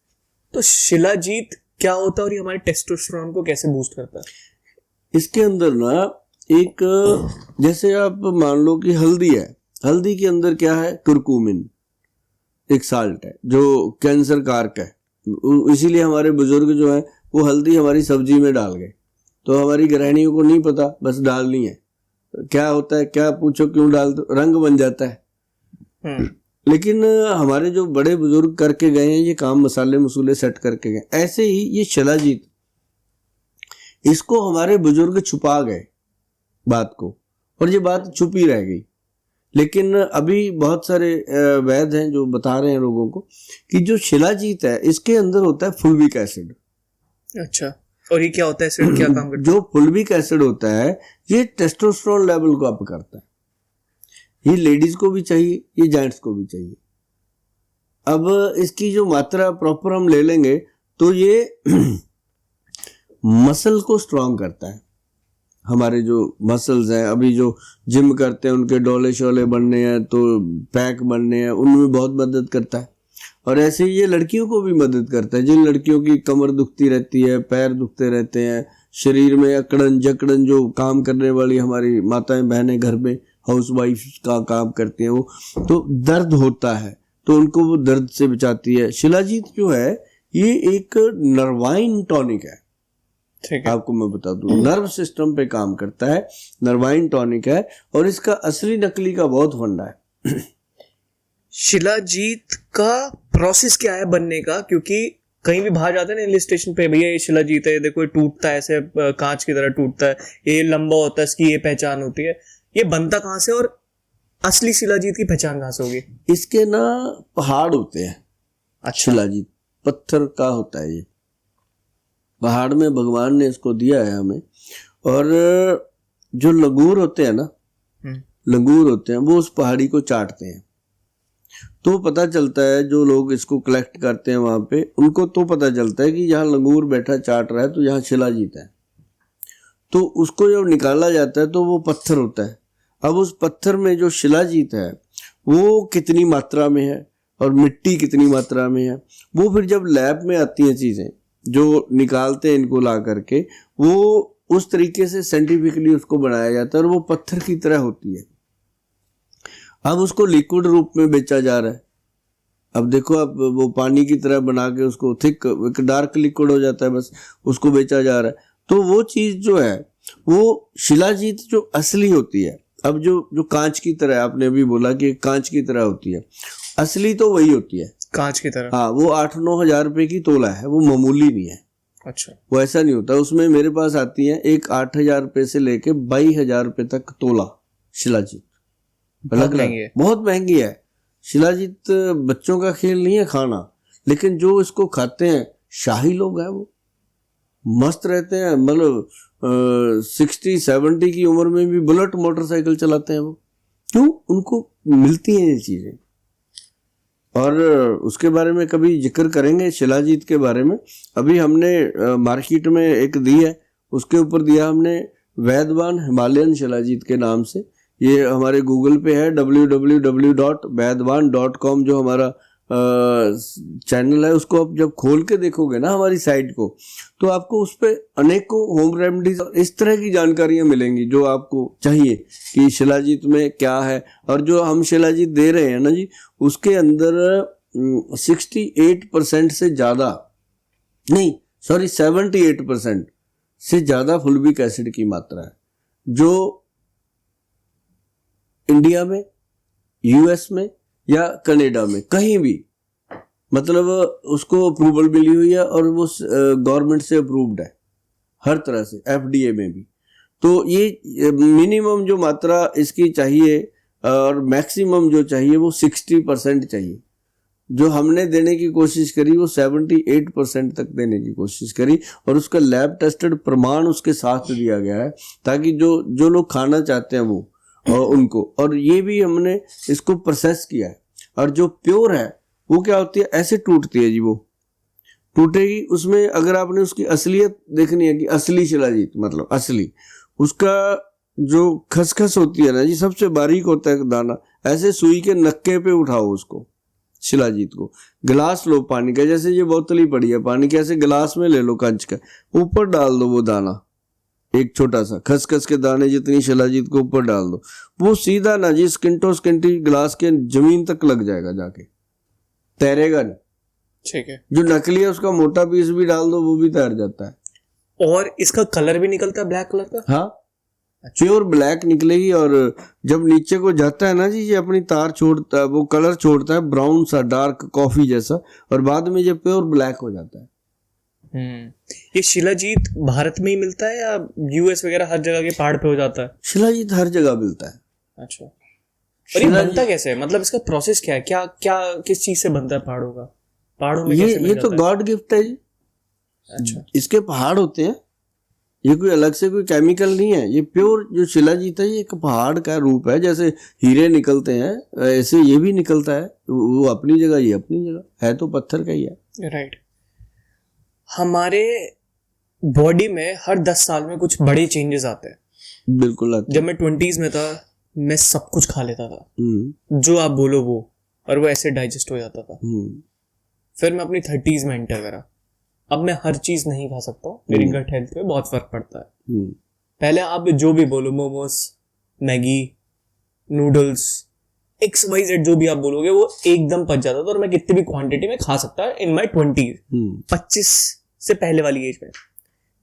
तो शिलाजीत क्या होता है और ये हमारे टेस्टोस्टेरोन को कैसे बूस्ट करता है? इसके अंदर ना एक, जैसे आप मान लो कि हल्दी है, हल्दी के अंदर क्या है, कुरकुमिन एक साल्ट है जो कैंसर कारक है। इसीलिए हमारे बुजुर्ग जो है वो हल्दी हमारी सब्जी में डाल गए, तो हमारी गृहिणियों को नहीं पता, बस डालनी है। क्या होता है, क्या पूछो क्यों डाल दो, रंग बन जाता है। लेकिन हमारे जो बड़े बुजुर्ग करके गए हैं ये काम, मसाले मसूले सेट करके गए। ऐसे ही ये शिलाजीत, इसको हमारे बुजुर्ग छुपा गए बात को, और ये बात छुपी रह गई। लेकिन अभी बहुत सारे वैद्य हैं जो बता रहे हैं लोगों को कि जो शिलाजीत है इसके अंदर होता है फुल्विक एसिड। अच्छा, और ये क्या होता है, एसिड क्या काम करता है? जो फुल्विक एसिड होता है ये टेस्टोस्टेरोन लेवल को अप करता है। ये लेडीज को भी चाहिए, ये जेंट्स को भी चाहिए। अब इसकी जो मात्रा प्रॉपर हम ले लेंगे तो ये मसल को स्ट्रांग करता है। हमारे जो मसल्स हैं, अभी जो जिम करते हैं उनके डोले शोले बनने हैं, तो पैक बनने हैं, उनमें बहुत मदद करता है। और ऐसे ही ये लड़कियों को भी मदद करता है। जिन लड़कियों की कमर दुखती रहती है, पैर दुखते रहते हैं, शरीर में अकड़न जकड़न, जो काम करने वाली हमारी माताएं बहनें घर में हाउस वाइफ का काम करती हैं, वो तो दर्द होता है तो उनको वो दर्द से बचाती है। शिलाजीत जो है ये एक नर्वाइन टॉनिक है। ठीक है, आपको मैं बता दूं, नर्व सिस्टम पे काम करता है, नर्वाइन टॉनिक है, और इसका असली नकली का बहुत फंडा है। शिलाजीत का प्रोसेस क्या है बनने का? क्योंकि कहीं भी बाहर जाते हैं ना हिल स्टेशन पे, भैया ये शिलाजीत है, देखो ये टूटता है ऐसे कांच की तरह टूटता है, ये लंबा होता है, इसकी ये पहचान होती है। ये बनता कहाँ से और असली शिलाजीत की पहचान कहाँ से होगी? इसके ना पहाड़ होते हैं। अच्छा, शिलाजीत पत्थर का होता है, ये पहाड़ में भगवान ने इसको दिया है हमें। और जो लंगूर होते हैं ना, लंगूर होते हैं, वो उस पहाड़ी को चाटते हैं, तो पता चलता है, जो लोग इसको कलेक्ट करते हैं वहां पे, उनको तो पता चलता है कि यहाँ लंगूर बैठा चाट रहा है तो यहाँ शिलाजीत है। तो उसको जब निकाला जाता है तो वो पत्थर होता है। अब उस पत्थर में जो शिलाजीत है वो कितनी मात्रा में है और मिट्टी कितनी मात्रा में है, वो फिर जब लैब में आती हैं चीजें जो निकालते हैं इनको ला करके, वो उस तरीके से साइंटिफिकली उसको बनाया जाता है और वो पत्थर की तरह होती है। अब उसको लिक्विड रूप में बेचा जा रहा है। अब देखो, अब वो पानी की तरह बना के उसको थिक डार्क लिक्विड हो जाता है, बस उसको बेचा जा रहा है। तो वो चीज जो है वो शिलाजीत जो असली होती है, अब जो कांच की तरह, आपने अभी बोला कि कांच की तरह होती है, असली तो वही होती है कांच की तरह। हाँ, वो 8-9 हजार रुपए की तोला है, वो मामूली नहीं है। अच्छा, वो ऐसा नहीं होता। उसमें मेरे पास आती है एक 8,000 रुपए से लेके 22,000 रुपए तक तोला शिलाजीत। बहुत महंगी है, बहुत महंगी है। शिलाजीत बच्चों का खेल नहीं है खाना, लेकिन जो इसको खाते हैं शाही लोग हैं, वो मस्त रहते हैं। मतलब 60-70 की उम्र में भी बुलेट मोटरसाइकिल चलाते हैं वो। क्यों? उनको मिलती हैं ये चीजें। और उसके बारे में कभी जिक्र करेंगे शिलाजीत के बारे में। अभी हमने मार्केट में एक दी है, उसके ऊपर दिया हमने वैदवान हिमालयन शिलाजीत के नाम से। ये हमारे गूगल पे है, www.vaidwan.com जो हमारा चैनल है। उसको आप जब खोल के देखोगे ना हमारी साइट को, तो आपको उस पर अनेकों होम रेमेडीज इस तरह की जानकारियां मिलेंगी जो आपको चाहिए कि शिलाजीत में क्या है। और जो हम शिलाजीत दे रहे हैं ना जी, उसके अंदर 68% से ज़्यादा नहीं, सॉरी 78% से ज़्यादा फुल्विक एसिड की मात्रा है, जो इंडिया में, यूएस में या कनाडा में कहीं भी, मतलब उसको अप्रूवल मिली हुई है और वो गवर्नमेंट से अप्रूव्ड है हर तरह से, एफडीए में भी। तो ये मिनिमम जो मात्रा इसकी चाहिए और मैक्सिमम जो चाहिए वो 60% चाहिए। जो हमने देने की कोशिश करी वो 78% तक देने की कोशिश करी, और उसका लैब टेस्टेड प्रमाण उसके साथ दिया गया है, ताकि जो लोग खाना चाहते हैं वो उनको, और ये भी हमने इसको प्रोसेस किया है। और जो प्योर है वो क्या होती है, ऐसे टूटती है जी, वो टूटेगी। उसमें अगर आपने उसकी असलियत देखनी है कि असली शिलाजीत मतलब असली, उसका जो खसखस होती है ना जी, सबसे बारीक होता है दाना, ऐसे सुई के नक्के पे उठाओ उसको शिलाजीत को, गिलास लो पानी का, जैसे ये बोतल ही पड़ी है पानी की, ऐसे गिलास में ले लो कंच का, ऊपर डाल दो वो दाना, एक छोटा सा खसखस के दाने जितनी शिलाजीत को ऊपर डाल दो, वो सीधा ना जी स्किंटो स्किंटी गिलास के जमीन तक लग जाएगा, जाके तैरेगा नहीं। ठीक है। जो नकली है उसका मोटा पीस भी डाल दो वो भी तैर जाता है। और इसका कलर भी निकलता है ब्लैक कलर का? हाँ, प्योर ब्लैक निकलेगी। और जब नीचे को जाता है ना जी, ये अपनी तार छोड़ता है, वो कलर छोड़ता है ब्राउन सा डार्क कॉफी जैसा, और बाद में ये प्योर ब्लैक हो जाता है। ये शिलाजीत भारत में ही मिलता है या यूएस वगैरह हर जगह के पहाड़ पे हो जाता है? शिलाजीत हर जगह मिलता है। अच्छा, और ये बनता कैसे है, मतलब इसका प्रोसेस क्या है, क्या क्या किस चीज से बनता है पहाड़ों का, पहाड़ों में कैसे ये तो गॉड गिफ्ट है जी। अच्छा, इसके पहाड़ होते हैं, ये कोई अलग से कोई केमिकल नहीं है, ये प्योर जो शिलाजीत है ये एक पहाड़ का रूप है। जैसे हीरे निकलते हैं ऐसे ये भी निकलता है, वो अपनी जगह, ये अपनी जगह है, तो पत्थर का ही है। राइट। हमारे बॉडी में हर 10 साल में कुछ बड़े चेंजेस आते हैं। बिल्कुल आते। जब मैं 20s में था मैं सब कुछ खा लेता था, जो आप बोलो वो, और वो ऐसे डाइजेस्ट हो जाता था। फिर मैं अपनी 30s में एंटर करा, अब मैं हर चीज नहीं खा सकता हूँ, मेरी गट हेल्थ पे बहुत फर्क पड़ता है। पहले आप जो भी बोलो, मोमोस, मैगी, नूडल्स, XYZ जो भी आप बोलोगे वो एकदम पच जाता था, और मैं कितनी भी क्वांटिटी में खा सकता है इन माई 20s। 25 से पहले वाली एज में,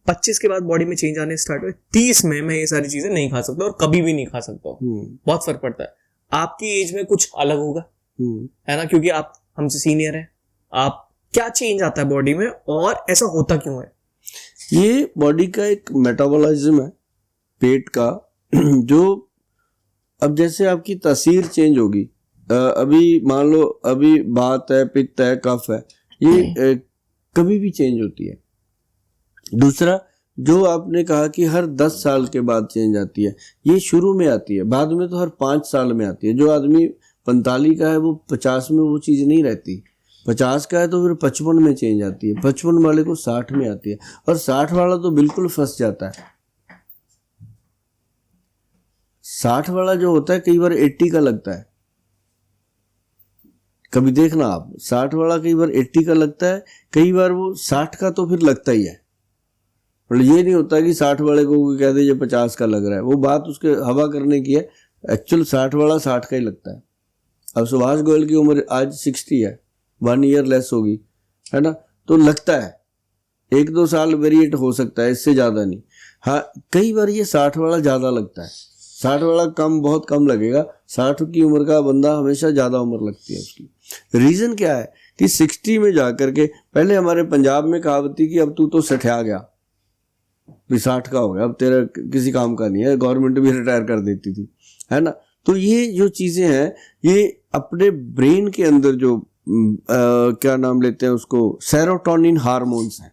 25 के बाद बॉडी में चेंज आने स्टार्ट हुए, 30 में मैं ये सारी चीजें नहीं खा सकता और कभी भी नहीं खा सकता। बहुत फर्क पड़ता है। आपकी एज में कुछ अलग होगा, है ना, क्योंकि आप हमसे सीनियर हैं। आप क्या चेंज आता है बॉडी में और ऐसा होता क्यों है? ये बॉडी का एक मेटाबॉलिज्म है पेट का, जो अब जैसे आपकी तासीर चेंज होगी, अभी मान लो अभी बात है, पित्त है, कफ है, ये कभी भी चेंज होती है। दूसरा, जो आपने कहा कि हर 10 साल के बाद चेंज आती है, ये शुरू में आती है, बाद में तो हर 5 साल में आती है। जो आदमी 45 का है वो 50 में वो चीज़ नहीं रहती, 50 का है तो फिर 55 में चेंज आती है, 55 वाले को 60 में आती है, और 60 वाला तो बिल्कुल फंस जाता है। 60 वाला जो होता है कई बार 80 का लगता है, कभी देखना आप, 60 वाला कई बार 80 का लगता है, कई बार वो 60 का तो फिर लगता ही है। मतलब ये नहीं होता कि 60 वाले को कोई कहते ये 50 का लग रहा है, वो बात उसके हवा करने की है। एक्चुअल 60 वाला 60 का ही लगता है। अब सुभाष गोयल की उम्र आज 60 है, 1 ईयर लेस होगी, है ना, तो लगता है 1-2 साल वेरिएट हो सकता है, इससे ज़्यादा नहीं। हाँ, कई बार ये 60 वाला ज़्यादा लगता है, 60 वाला कम, बहुत कम लगेगा। 60 की उम्र का बंदा हमेशा ज़्यादा उम्र लगती है उसकी। रीज़न क्या है कि 60 में जाकर के, पहले हमारे पंजाब में कहावत थी कि अब तू तो सठिया गया, भी 60 का हो गया, अब तेरा किसी काम का नहीं है, गवर्नमेंट भी रिटायर कर देती थी, है ना। तो ये जो चीज़ें हैं, ये अपने ब्रेन के अंदर जो क्या नाम लेते हैं उसको, सेरोटोनिन हार्मोन्स हैं।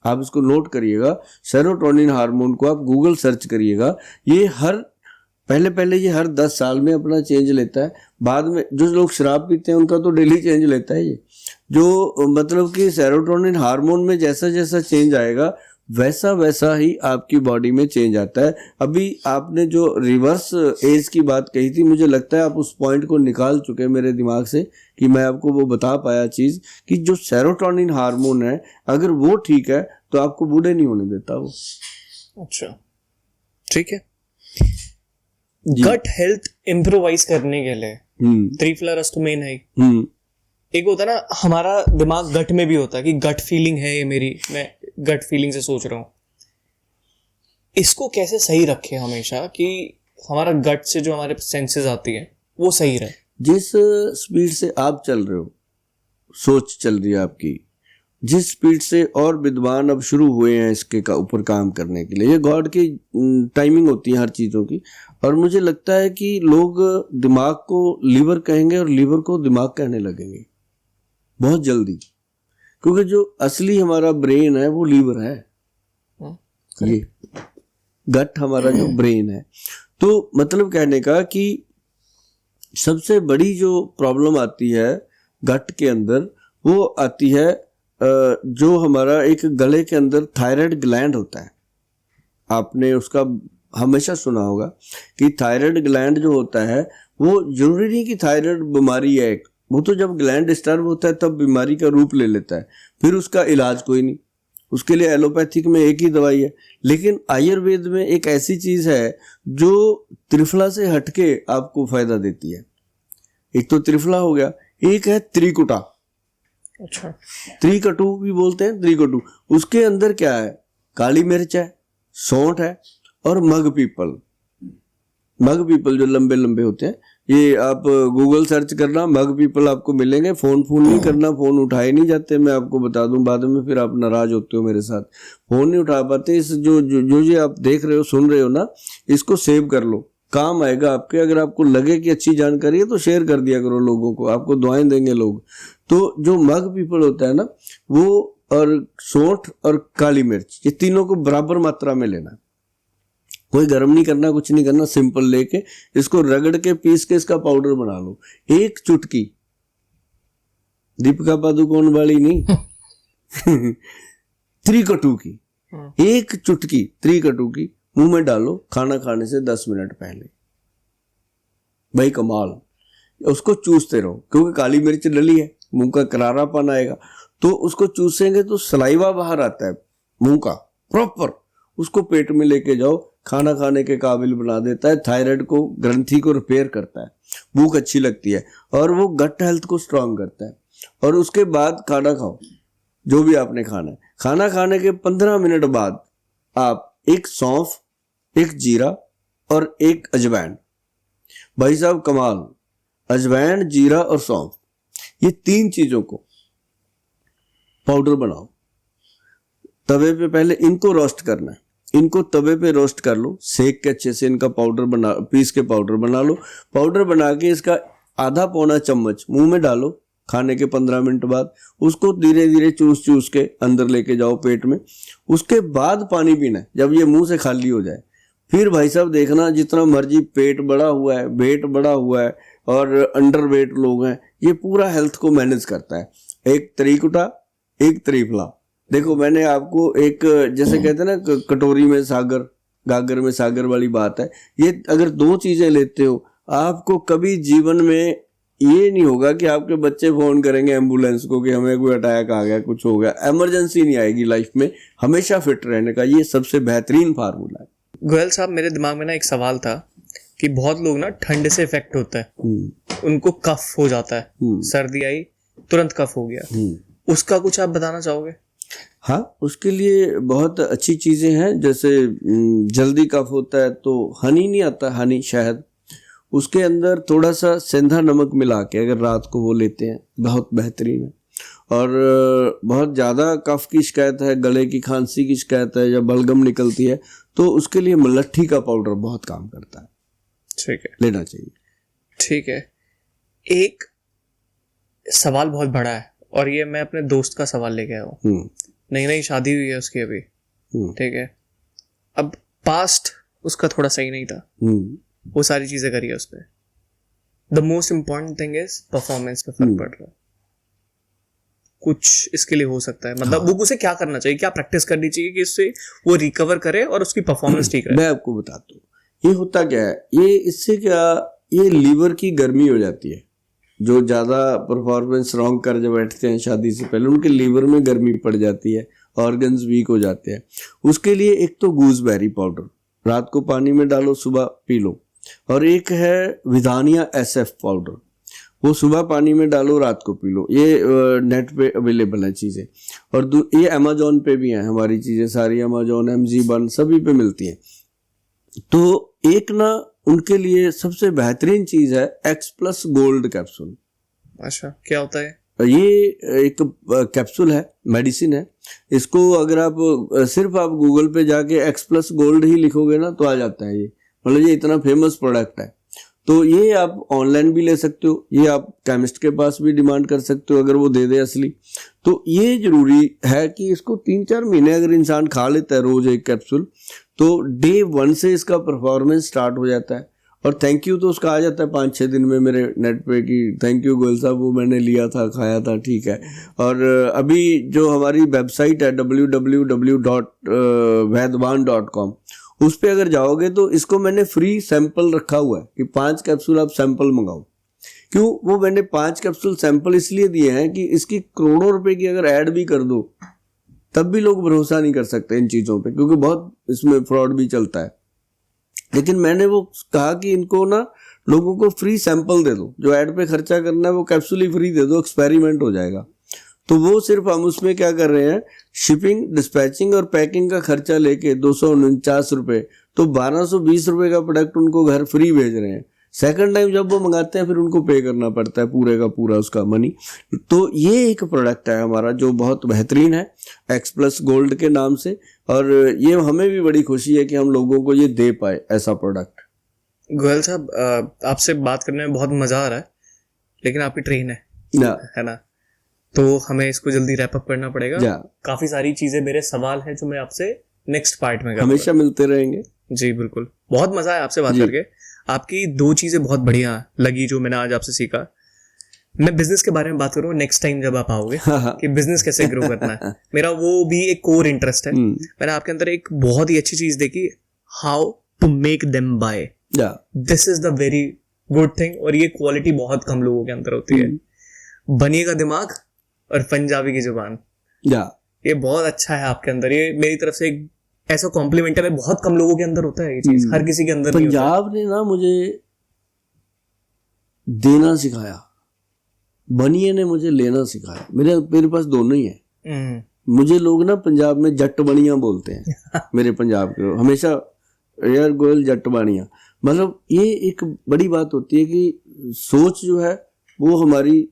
आप इसको नोट करिएगा, सेरोटोनिन हार्मोन को आप गूगल सर्च करिएगा। ये पहले ये हर 10 साल में अपना चेंज लेता है। बाद में जो लोग शराब पीते हैं उनका तो डेली चेंज लेता है ये, जो मतलब कि सेरोटोनिन हार्मोन में जैसा जैसा चेंज आएगा वैसा वैसा ही आपकी बॉडी में चेंज आता है। अभी आपने जो रिवर्स एज की बात कही थी, मुझे लगता है आप उस पॉइंट को निकाल चुके हैं मेरे दिमाग से, कि मैं आपको वो बता पाया चीज़ कि जो सेरोटोनिन हार्मोन है, अगर वो ठीक है तो आपको बूढ़े नहीं होने देता वो। अच्छा, ठीक है। गट हेल्थ इम्प्रोवाइज करने के लिए 3 फ्लरस तो मेन है। एक होता है ना, हमारा दिमाग गट में भी होता है कि गट फीलिंग है ये मेरी, मैं गट फीलिंग से सोच रहा हूँ। इसको कैसे सही रखे हमेशा कि हमारा गट से जो हमारे सेंसेस आती है वो सही रहे। जिस स्पीड से आप चल रहे हो, सोच चल रही है आपकी, जिस स्पीड से और विद्वान अब शुरू हुए हैं इसके ऊपर काम करने के लिए, ये गॉड की टाइमिंग होती है हर चीज़ों की। और मुझे लगता है कि लोग दिमाग को लीवर कहेंगे और लीवर को दिमाग कहने लगेंगे बहुत जल्दी, क्योंकि जो असली हमारा ब्रेन है वो लीवर है, ये गट हमारा जो ब्रेन है। तो मतलब कहने का कि सबसे बड़ी जो प्रॉब्लम आती है गट के अंदर वो आती है जो हमारा एक गले के अंदर थायराइड ग्लैंड होता है। आपने उसका हमेशा सुना होगा कि थायराइड ग्लैंड जो होता है वो जरूरी नहीं कि थायराइड बीमारी है एक, वो तो जब ग्लैंड डिस्टर्ब होता है तब बीमारी का रूप ले लेता है, फिर उसका इलाज कोई नहीं, उसके लिए एलोपैथिक में एक ही दवाई है। लेकिन आयुर्वेद में एक ऐसी चीज है जो त्रिफला से हटके आपको फायदा देती है। एक तो त्रिफला हो गया, एक है त्रिकुटा, अच्छा, त्रिकटु भी बोलते हैं, त्रिकटु। उसके अंदर क्या है, काली मिर्च है, सौंठ है और मग पीपल। मग पीपल जो लंबे लंबे होते हैं, ये आप गूगल सर्च करना, मग पीपल आपको मिलेंगे। फोन नहीं करना, फोन उठाए नहीं जाते, मैं आपको बता दूं, बाद में फिर आप नाराज होते हो मेरे साथ, फोन नहीं उठा पाते। इस जो ये आप देख रहे हो सुन रहे हो ना, इसको सेव कर लो, काम आएगा आपके। अगर आपको लगे कि अच्छी जानकारी है तो शेयर कर दिया करो लोगों को, आपको दुआएं देंगे लोग। तो जो मग पीपल होता है ना, वो और सौंठ और काली मिर्च, ये तीनों को बराबर मात्रा में लेना। कोई गर्म नहीं करना, कुछ नहीं करना, सिंपल लेके इसको रगड़ के पीस के इसका पाउडर बना लो। एक चुटकी, दीपिका पादुकोण वाली नहीं त्रिकटु की, एक चुटकी त्रिकटु की मुंह में डालो खाना खाने से 10 मिनट पहले। भाई कमाल, उसको चूसते रहो, क्योंकि काली मिर्च डली है, मुंह का करारापन आएगा, तो उसको चूसेंगे तो सलाइवा बाहर आता है मुंह का प्रॉपर, उसको पेट में लेके जाओ, खाना खाने के काबिल बना देता है, थायराइड को, ग्रंथि को रिपेयर करता है, भूख अच्छी लगती है, और वो गट हेल्थ को स्ट्रांग करता है। और उसके बाद खाना खाओ, जो भी आपने खाना है। खाना खाने के 15 मिनट बाद आप एक सौंफ, एक जीरा और एक अजवाइन, भाई साहब कमाल, अजवाइन, जीरा और सौंफ, ये 3 चीजों को पाउडर बनाओ। तवे पे पहले इनको रोस्ट करना है, इनको तवे पे रोस्ट कर लो, सेक के अच्छे से इनका पाउडर बना, पीस के पाउडर बना लो। पाउडर बना के इसका आधा पौना चम्मच मुंह में डालो खाने के 15 मिनट बाद, उसको धीरे धीरे चूस के अंदर लेके जाओ पेट में। उसके बाद पानी पीना है जब ये मुंह से खाली हो जाए। फिर भाई साहब देखना, जितना मर्जी पेट बड़ा हुआ है, वेट बड़ा हुआ है और अंडर वेट लोग हैं, ये पूरा हेल्थ को मैनेज करता है। एक त्रिकुटा, एक त्रिफला। देखो मैंने आपको एक, जैसे कहते हैं ना कटोरी में सागर, गागर में सागर वाली बात है, ये अगर 2 चीजें लेते हो, आपको कभी जीवन में ये नहीं होगा कि आपके बच्चे फोन करेंगे एम्बुलेंस को कि हमें कोई अटैक आ गया, कुछ हो गया, इमरजेंसी नहीं आएगी लाइफ में। हमेशा फिट रहने का ये सबसे बेहतरीन फार्मूला है। गोयल साहब, मेरे दिमाग में ना एक सवाल था कि बहुत लोग ना ठंड से इफेक्ट होता है, उनको कफ हो जाता है, सर्दी आई तुरंत कफ हो गया, उसका कुछ आप बताना चाहोगे? हाँ, उसके लिए बहुत अच्छी चीजें हैं। जैसे जल्दी कफ होता है तो हनी नहीं आता, हनी शहद, उसके अंदर थोड़ा सा सेंधा नमक मिला के अगर रात को वो लेते हैं, बहुत बेहतरीन है। और बहुत ज़्यादा कफ की शिकायत है, गले की खांसी की शिकायत है, या बलगम निकलती है, तो उसके लिए मलट्ठी का पाउडर बहुत काम करता है। ठीक है, लेना चाहिए। ठीक है। एक सवाल बहुत बड़ा है और ये मैं अपने दोस्त का सवाल लेके आया हूँ। नई नई शादी हुई है उसकी अभी, ठीक है। अब पास्ट उसका थोड़ा सही नहीं था, वो सारी चीजें करी है उस पर। The most important thing is performance पे फर्क पड़ रहा है। कुछ इसके लिए हो सकता है, मतलब वो उसे क्या करना चाहिए, क्या प्रैक्टिस करनी चाहिए कि इससे वो रिकवर करे और उसकी परफॉर्मेंस ठीक रहे? मैं आपको बताता हूँ ये होता क्या है। ये इससे क्या, ये लीवर की गर्मी हो जाती है। जो ज़्यादा परफॉर्मेंस रॉन्ग कर जब बैठते हैं शादी से पहले, उनके लीवर में गर्मी पड़ जाती है, ऑर्गन्स वीक हो जाते हैं। उसके लिए एक तो गूसबेरी पाउडर रात को पानी में डालो, सुबह पी लो। और एक है विधानिया SF पाउडर, वो सुबह पानी में डालो, रात को पी लो। ये नेट पे अवेलेबल है चीज़ें, और ये अमेजोन पे भी हैं हमारी चीज़ें सारी, अमेजोन, MG1 सभी पे मिलती हैं। तो एक ना उनके लिए सबसे बेहतरीन चीज़ है X+ गोल्ड कैप्सूल। अच्छा, क्या होता है ये एक कैप्सूल है, मेडिसिन है। इसको अगर आप सिर्फ आप गूगल पे जाके X+ गोल्ड ही लिखोगे ना तो आ जाता है ये, मतलब ये इतना फेमस प्रोडक्ट है। तो ये आप ऑनलाइन भी ले सकते हो, ये आप केमिस्ट के पास भी डिमांड कर सकते हो अगर वो दे दे असली। तो ये जरूरी है कि इसको 3-4 महीने अगर इंसान खा लेता है रोज एक कैप्सूल, तो डे 1 से इसका परफॉर्मेंस स्टार्ट हो जाता है। और थैंक यू तो उसका आ जाता है 5-6 दिन में मेरे नेट पे कि थैंक यू गोयल साहब, वो मैंने लिया था, खाया था, ठीक है। और अभी जो हमारी वेबसाइट है www.vaidwan.com, उस पे अगर जाओगे तो इसको मैंने फ्री सैंपल रखा हुआ है कि 5 कैप्सूल आप सैंपल मंगाओ। क्यों? वो मैंने 5 कैप्सूल सैंपल इसलिए दिए हैं कि इसकी करोड़ों रुपए की अगर ऐड भी कर दो तब भी लोग भरोसा नहीं कर सकते इन चीज़ों पे, क्योंकि बहुत इसमें फ्रॉड भी चलता है। लेकिन मैंने वो कहा कि इनको ना लोगों को फ्री सैंपल दे दो, जो ऐड पे खर्चा करना है वो कैप्सूल ही फ्री दे दो, एक्सपेरिमेंट हो जाएगा। तो वो सिर्फ हम उसमें क्या कर रहे हैं, शिपिंग, डिस्पैचिंग और पैकिंग का खर्चा लेके 249 रुपये, तो 1220 रुपये का प्रोडक्ट उनको घर फ्री भेज रहे हैं। सेकंड टाइम जब वो मंगाते हैं फिर उनको पे करना पड़ता है पूरे का पूरा उसका मनी। तो ये एक प्रोडक्ट है हमारा जो बहुत बेहतरीन है, X+ गोल्ड के नाम से, और ये हमें भी बड़ी खुशी है कि हम लोगों को ये दे पाए ऐसा प्रोडक्ट। गोयल साहब, आपसे बात करने में बहुत मजा आ रहा है, लेकिन आपकी ट्रेन है ना, तो हमें इसको जल्दी रैप अप करना पड़ेगा। काफी सारी चीजें, मेरे सवाल हैं जो मैं आपसे नेक्स्ट पार्ट में करूंगा। हमेशा मिलते रहेंगे जी बिल्कुल, बहुत मजा आया आपसे बात करके। आपकी 2 चीजें बहुत बढ़िया लगी जो मैंने आज आपसे सीखा। मैं बिजनेस के बारे में बात करूँ नेक्स्ट टाइम जब आप आओगे कि बिजनेस कैसे ग्रो करना है, मेरा वो भी एक कोर इंटरेस्ट है। मैंने आपके अंदर एक बहुत ही अच्छी चीज देखी, how to make them by. This is the very good thing, और ये क्वालिटी बहुत कम लोगों के अंदर होती है। बनिएगा दिमाग और पंजाबी की जुबान, ये बहुत अच्छा है आपके अंदर। ये मेरी तरफ से एक ऐसा कॉम्प्लीमेंट है, बहुत कम लोगों के अंदर होता है ये चीज, हर किसी के अंदर नहीं होता। पंजाब ने ना मुझे देना सिखाया, बनिए ने मुझे लेना सिखाया। मेरे पास दोनों ही है। मुझे लोग ना पंजाब में जट बनिया बोलते हैं मेरे पंजाब के लोग हमेशा, यार गोयल जट बनिया, मतलब ये एक बड़ी बात होती है कि सोच जो है वो हमारी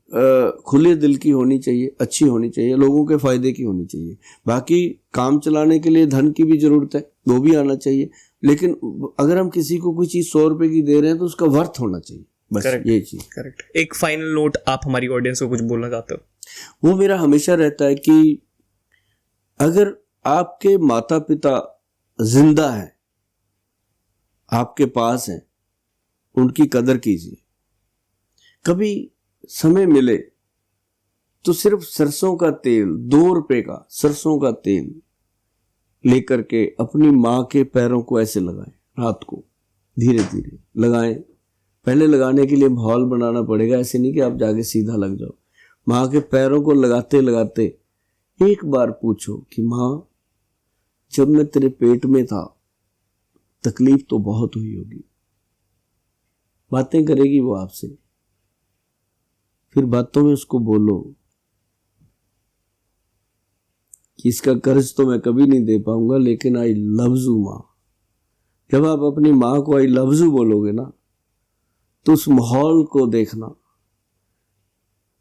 खुले दिल की होनी चाहिए, अच्छी होनी चाहिए, लोगों के फायदे की होनी चाहिए। बाकी काम चलाने के लिए धन की भी जरूरत है, वो भी आना चाहिए, लेकिन अगर हम किसी को कोई चीज 100 रुपए की दे रहे हैं तो उसका वर्थ होना चाहिए, बस Correct. ये चीज। करेक्ट। एक फाइनल नोट, आप हमारी ऑडियंस को कुछ बोलना चाहते हो? वो मेरा हमेशा रहता है कि अगर आपके माता पिता जिंदा हैं, आपके पास हैं, उनकी कदर कीजिए। कभी समय मिले तो सिर्फ सरसों का तेल, 2 रुपए का सरसों का तेल लेकर के अपनी माँ के पैरों को ऐसे लगाएं, रात को धीरे धीरे लगाएं। पहले लगाने के लिए माहौल बनाना पड़ेगा, ऐसे नहीं कि आप जाके सीधा लग जाओ। माँ के पैरों को लगाते लगाते एक बार पूछो कि माँ, जब मैं तेरे पेट में था तकलीफ तो बहुत हुई होगी। बातें करेगी वो आपसे, फिर बातों में उसको बोलो कि इसका कर्ज तो मैं कभी नहीं दे पाऊंगा, लेकिन आई लव यू माँ। जब आप अपनी माँ को आई लव यू बोलोगे ना, तो उस माहौल को देखना,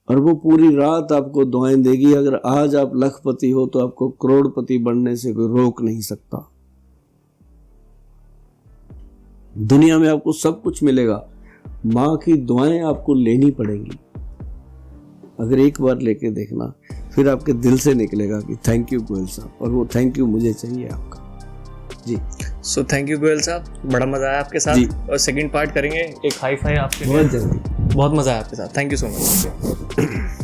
और वो पूरी रात आपको दुआएं देगी। अगर आज आप लखपति हो तो आपको करोड़पति बनने से कोई रोक नहीं सकता। दुनिया में आपको सब कुछ मिलेगा, माँ की दुआएं आपको लेनी पड़ेंगी। अगर एक बार लेके देखना, फिर आपके दिल से निकलेगा कि थैंक यू गोयल साहब, और वो थैंक यू मुझे चाहिए आपका। जी, सो थैंक यू गोयल साहब, बड़ा मजा आया आपके साथ, और सेकंड पार्ट करेंगे एक हाई फाई आपके लिए, बहुत जल्दी। बहुत मजा आया आपके साथ। Thank you so much.